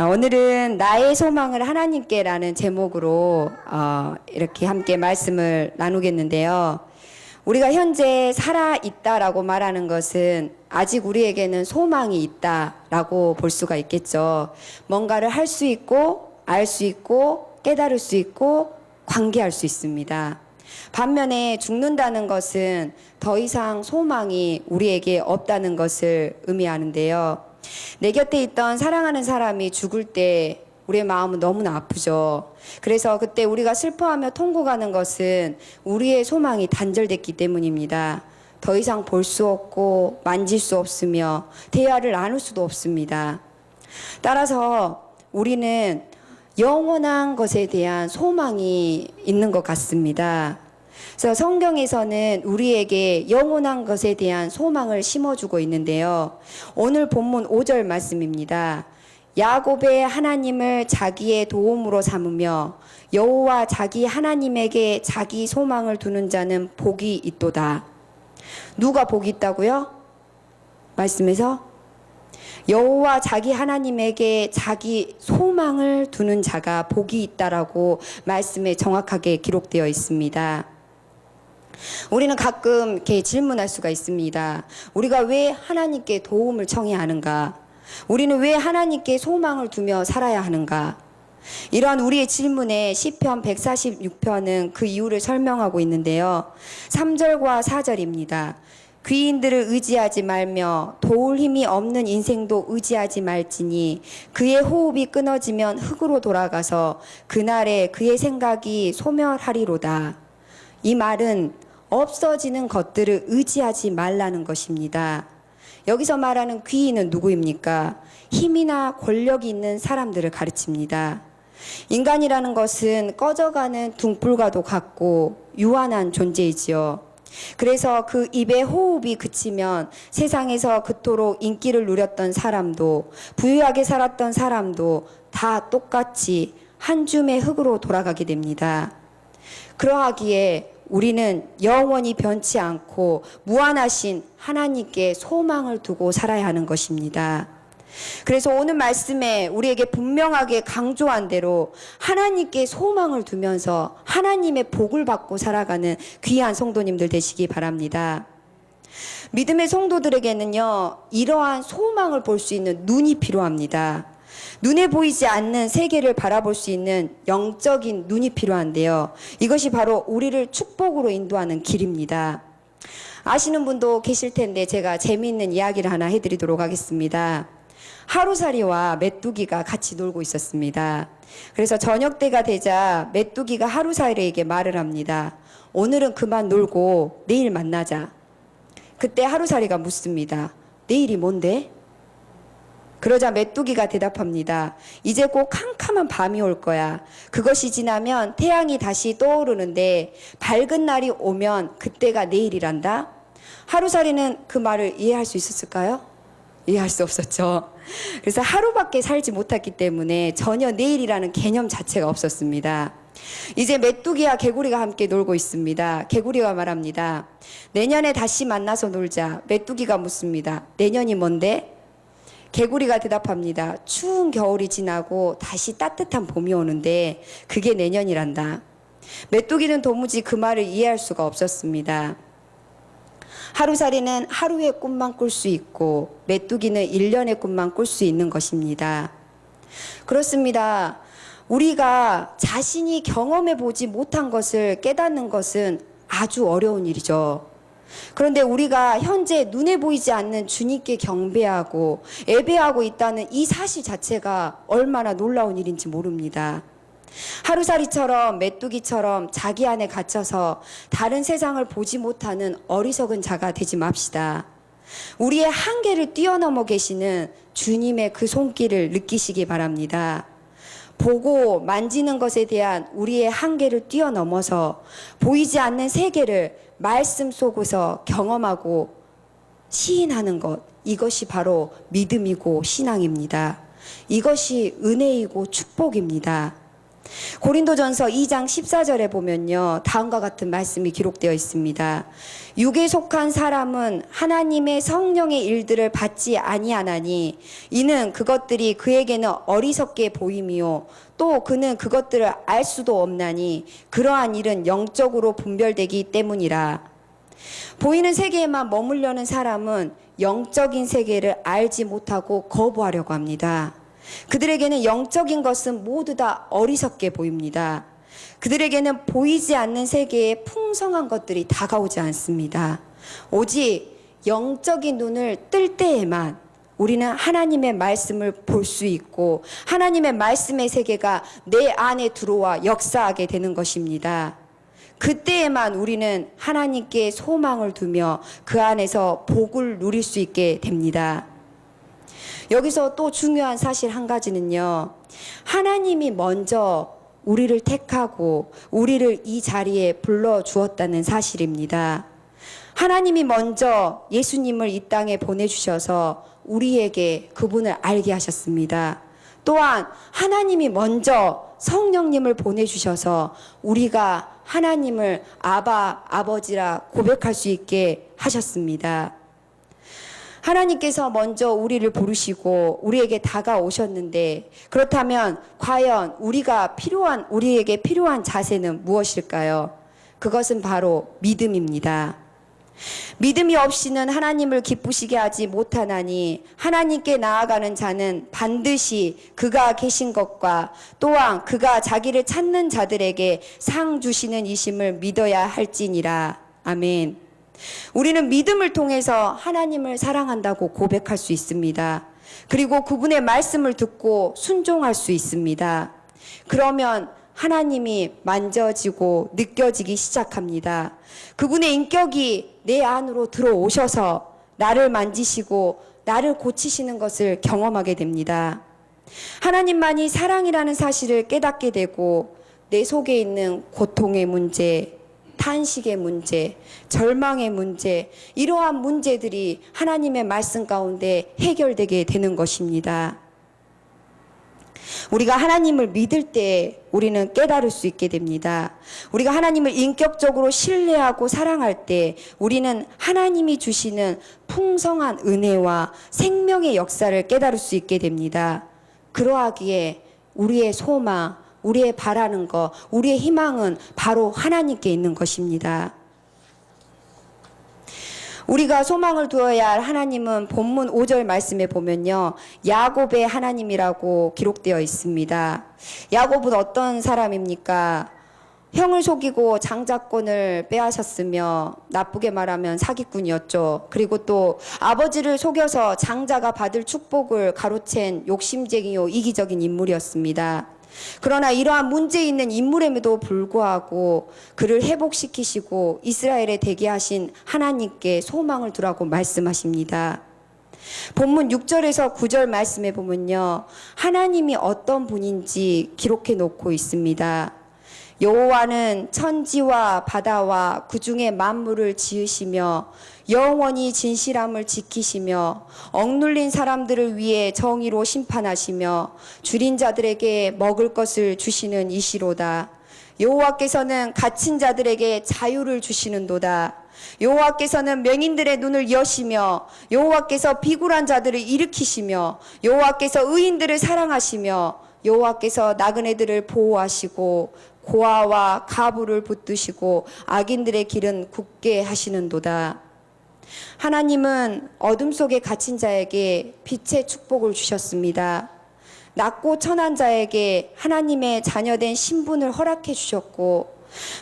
오늘은 나의 소망을 하나님께라는 제목으로 이렇게 함께 말씀을 나누겠는데요. 우리가 현재 살아있다라고 말하는 것은 아직 우리에게는 소망이 있다라고 볼 수가 있겠죠. 뭔가를 할 수 있고 알 수 있고 깨달을 수 있고 관계할 수 있습니다. 반면에 죽는다는 것은 더 이상 소망이 우리에게 없다는 것을 의미하는데요. 내 곁에 있던 사랑하는 사람이 죽을 때 우리의 마음은 너무나 아프죠. 그래서 그때 우리가 슬퍼하며 통곡하는 것은 우리의 소망이 단절됐기 때문입니다. 더 이상 볼 수 없고 만질 수 없으며 대화를 나눌 수도 없습니다. 따라서 우리는 영원한 것에 대한 소망이 있는 것 같습니다. 그래서 성경에서는 우리에게 영원한 것에 대한 소망을 심어주고 있는데요. 오늘 본문 5절 말씀입니다. 야곱의 하나님을 자기의 도움으로 삼으며 여호와 자기 하나님에게 자기 소망을 두는 자는 복이 있도다. 누가 복이 있다고요? 말씀에서 여호와 자기 하나님에게 자기 소망을 두는 자가 복이 있다라고 말씀에 정확하게 기록되어 있습니다. 우리는 가끔 이렇게 질문할 수가 있습니다. 우리가 왜 하나님께 도움을 청해야 하는가? 우리는 왜 하나님께 소망을 두며 살아야 하는가? 이러한 우리의 질문에 시편 146편은 그 이유를 설명하고 있는데요. 3절과 4절입니다. 귀인들을 의지하지 말며 도울 힘이 없는 인생도 의지하지 말지니 그의 호흡이 끊어지면 흙으로 돌아가서 그날에 그의 생각이 소멸하리로다. 이 말은 없어지는 것들을 의지하지 말라는 것입니다. 여기서 말하는 귀인은 누구입니까? 힘이나 권력이 있는 사람들을 가르칩니다. 인간이라는 것은 꺼져가는 등불과도 같고 유한한 존재이지요. 그래서 그 입의 호흡이 그치면 세상에서 그토록 인기를 누렸던 사람도 부유하게 살았던 사람도 다 똑같이 한 줌의 흙으로 돌아가게 됩니다. 그러하기에 우리는 영원히 변치 않고 무한하신 하나님께 소망을 두고 살아야 하는 것입니다. 그래서 오늘 말씀에 우리에게 분명하게 강조한 대로 하나님께 소망을 두면서 하나님의 복을 받고 살아가는 귀한 성도님들 되시기 바랍니다. 믿음의 성도들에게는요, 이러한 소망을 볼 수 있는 눈이 필요합니다. 눈에 보이지 않는 세계를 바라볼 수 있는 영적인 눈이 필요한데요. 이것이 바로 우리를 축복으로 인도하는 길입니다. 아시는 분도 계실 텐데 제가 재미있는 이야기를 하나 해드리도록 하겠습니다. 하루살이와 메뚜기가 같이 놀고 있었습니다. 그래서 저녁 때가 되자 메뚜기가 하루살이에게 말을 합니다. 오늘은 그만 놀고 내일 만나자. 그때 하루살이가 묻습니다. 내일이 뭔데? 그러자 메뚜기가 대답합니다. 이제 꼭 캄캄한 밤이 올 거야. 그것이 지나면 태양이 다시 떠오르는데 밝은 날이 오면 그때가 내일이란다. 하루살이는 그 말을 이해할 수 있었을까요? 이해할 수 없었죠. 그래서 하루밖에 살지 못했기 때문에 전혀 내일이라는 개념 자체가 없었습니다. 이제 메뚜기와 개구리가 함께 놀고 있습니다. 개구리가 말합니다. 내년에 다시 만나서 놀자. 메뚜기가 묻습니다. 내년이 뭔데? 개구리가 대답합니다. 추운 겨울이 지나고 다시 따뜻한 봄이 오는데 그게 내년이란다. 메뚜기는 도무지 그 말을 이해할 수가 없었습니다. 하루살이는 하루의 꿈만 꿀 수 있고 메뚜기는 1년의 꿈만 꿀 수 있는 것입니다. 그렇습니다. 우리가 자신이 경험해 보지 못한 것을 깨닫는 것은 아주 어려운 일이죠. 그런데 우리가 현재 눈에 보이지 않는 주님께 경배하고 예배하고 있다는 이 사실 자체가 얼마나 놀라운 일인지 모릅니다. 하루살이처럼 메뚜기처럼 자기 안에 갇혀서 다른 세상을 보지 못하는 어리석은 자가 되지 맙시다. 우리의 한계를 뛰어넘어 계시는 주님의 그 손길을 느끼시기 바랍니다. 보고 만지는 것에 대한 우리의 한계를 뛰어넘어서 보이지 않는 세계를 말씀 속에서 경험하고 시인하는 것, 이것이 바로 믿음이고 신앙입니다. 이것이 은혜이고 축복입니다. 고린도전서 2장 14절에 보면요, 다음과 같은 말씀이 기록되어 있습니다. 육에 속한 사람은 하나님의 성령의 일들을 받지 아니하나니 이는 그것들이 그에게는 어리석게 보임이요 또 그는 그것들을 알 수도 없나니 그러한 일은 영적으로 분별되기 때문이라. 보이는 세계에만 머물려는 사람은 영적인 세계를 알지 못하고 거부하려고 합니다. 그들에게는 영적인 것은 모두 다 어리석게 보입니다. 그들에게는 보이지 않는 세계에 풍성한 것들이 다가오지 않습니다. 오직 영적인 눈을 뜰 때에만 우리는 하나님의 말씀을 볼 수 있고 하나님의 말씀의 세계가 내 안에 들어와 역사하게 되는 것입니다. 그때에만 우리는 하나님께 소망을 두며 그 안에서 복을 누릴 수 있게 됩니다. 여기서 또 중요한 사실 한 가지는요, 하나님이 먼저 우리를 택하고 우리를 이 자리에 불러주었다는 사실입니다. 하나님이 먼저 예수님을 이 땅에 보내주셔서 우리에게 그분을 알게 하셨습니다. 또한 하나님이 먼저 성령님을 보내주셔서 우리가 하나님을 아바, 아버지라 고백할 수 있게 하셨습니다. 하나님께서 먼저 우리를 부르시고 우리에게 다가오셨는데, 그렇다면 과연 우리에게 필요한 자세는 무엇일까요? 그것은 바로 믿음입니다. 믿음이 없이는 하나님을 기쁘시게 하지 못하나니 하나님께 나아가는 자는 반드시 그가 계신 것과 또한 그가 자기를 찾는 자들에게 상 주시는 이심을 믿어야 할지니라. 아멘. 우리는 믿음을 통해서 하나님을 사랑한다고 고백할 수 있습니다. 그리고 그분의 말씀을 듣고 순종할 수 있습니다. 그러면 하나님이 만져지고 느껴지기 시작합니다. 그분의 인격이 내 안으로 들어오셔서 나를 만지시고 나를 고치시는 것을 경험하게 됩니다. 하나님만이 사랑이라는 사실을 깨닫게 되고 내 속에 있는 고통의 문제, 탄식의 문제, 절망의 문제, 이러한 문제들이 하나님의 말씀 가운데 해결되게 되는 것입니다. 우리가 하나님을 믿을 때 우리는 깨달을 수 있게 됩니다. 우리가 하나님을 인격적으로 신뢰하고 사랑할 때 우리는 하나님이 주시는 풍성한 은혜와 생명의 역사를 깨달을 수 있게 됩니다. 그러하기에 우리의 소망, 우리의 바라는 것, 우리의 희망은 바로 하나님께 있는 것입니다. 우리가 소망을 두어야 할 하나님은 본문 5절 말씀에 보면요, 야곱의 하나님이라고 기록되어 있습니다. 야곱은 어떤 사람입니까? 형을 속이고 장자권을 빼앗았으며 나쁘게 말하면 사기꾼이었죠. 그리고 또 아버지를 속여서 장자가 받을 축복을 가로챈 욕심쟁이요 이기적인 인물이었습니다. 그러나 이러한 문제 있는 인물임에도 불구하고 그를 회복시키시고 이스라엘에 되게 하신 하나님께 소망을 두라고 말씀하십니다. 본문 6절에서 9절 말씀에 보면요, 하나님이 어떤 분인지 기록해 놓고 있습니다. 여호와는 천지와 바다와 그 중에 만물을 지으시며 영원히 진실함을 지키시며 억눌린 사람들을 위해 정의로 심판하시며 줄인 자들에게 먹을 것을 주시는 이시로다. 여호와께서는 갇힌 자들에게 자유를 주시는도다. 여호와께서는 맹인들의 눈을 여시며 여호와께서 비굴한 자들을 일으키시며 여호와께서 의인들을 사랑하시며 여호와께서 나그네들을 보호하시고 고아와 가부를 붙드시고 악인들의 길은 굳게 하시는도다. 하나님은 어둠 속에 갇힌 자에게 빛의 축복을 주셨습니다. 낮고 천한 자에게 하나님의 자녀된 신분을 허락해 주셨고,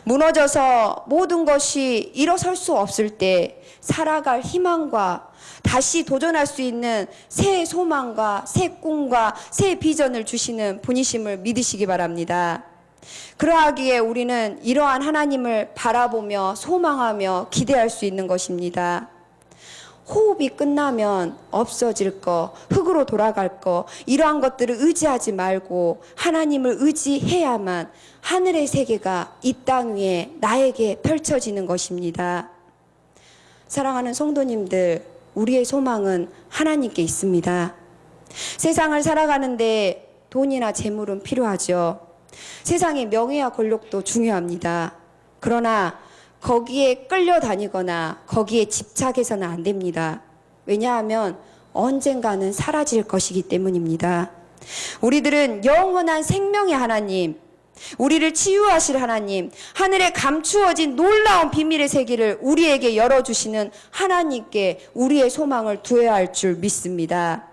무너져서 모든 것이 일어설 수 없을 때 살아갈 희망과 다시 도전할 수 있는 새 소망과 새 꿈과 새 비전을 주시는 분이심을 믿으시기 바랍니다. 그러하기에 우리는 이러한 하나님을 바라보며 소망하며 기대할 수 있는 것입니다. 호흡이 끝나면 없어질 거, 흙으로 돌아갈 거, 이러한 것들을 의지하지 말고 하나님을 의지해야만 하늘의 세계가 이 땅 위에 나에게 펼쳐지는 것입니다. 사랑하는 성도님들, 우리의 소망은 하나님께 있습니다. 세상을 살아가는데 돈이나 재물은 필요하죠. 세상의 명예와 권력도 중요합니다. 그러나 거기에 끌려다니거나 거기에 집착해서는 안 됩니다. 왜냐하면 언젠가는 사라질 것이기 때문입니다. 우리들은 영원한 생명의 하나님, 우리를 치유하실 하나님, 하늘에 감추어진 놀라운 비밀의 세계를 우리에게 열어주시는 하나님께 우리의 소망을 두어야 할 줄 믿습니다.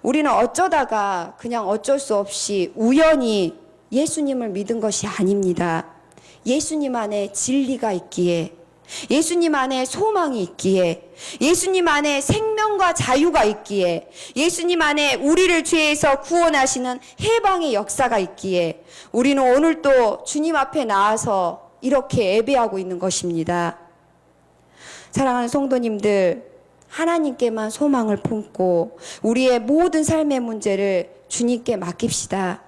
우리는 어쩌다가 그냥 어쩔 수 없이 우연히 예수님을 믿은 것이 아닙니다. 예수님 안에 진리가 있기에, 예수님 안에 소망이 있기에, 예수님 안에 생명과 자유가 있기에, 예수님 안에 우리를 죄에서 구원하시는 해방의 역사가 있기에 우리는 오늘도 주님 앞에 나와서 이렇게 예배하고 있는 것입니다. 사랑하는 성도님들, 하나님께만 소망을 품고 우리의 모든 삶의 문제를 주님께 맡깁시다.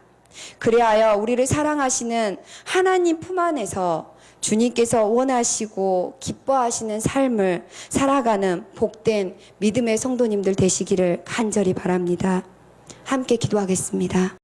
그리하여 우리를 사랑하시는 하나님 품 안에서 주님께서 원하시고 기뻐하시는 삶을 살아가는 복된 믿음의 성도님들 되시기를 간절히 바랍니다. 함께 기도하겠습니다.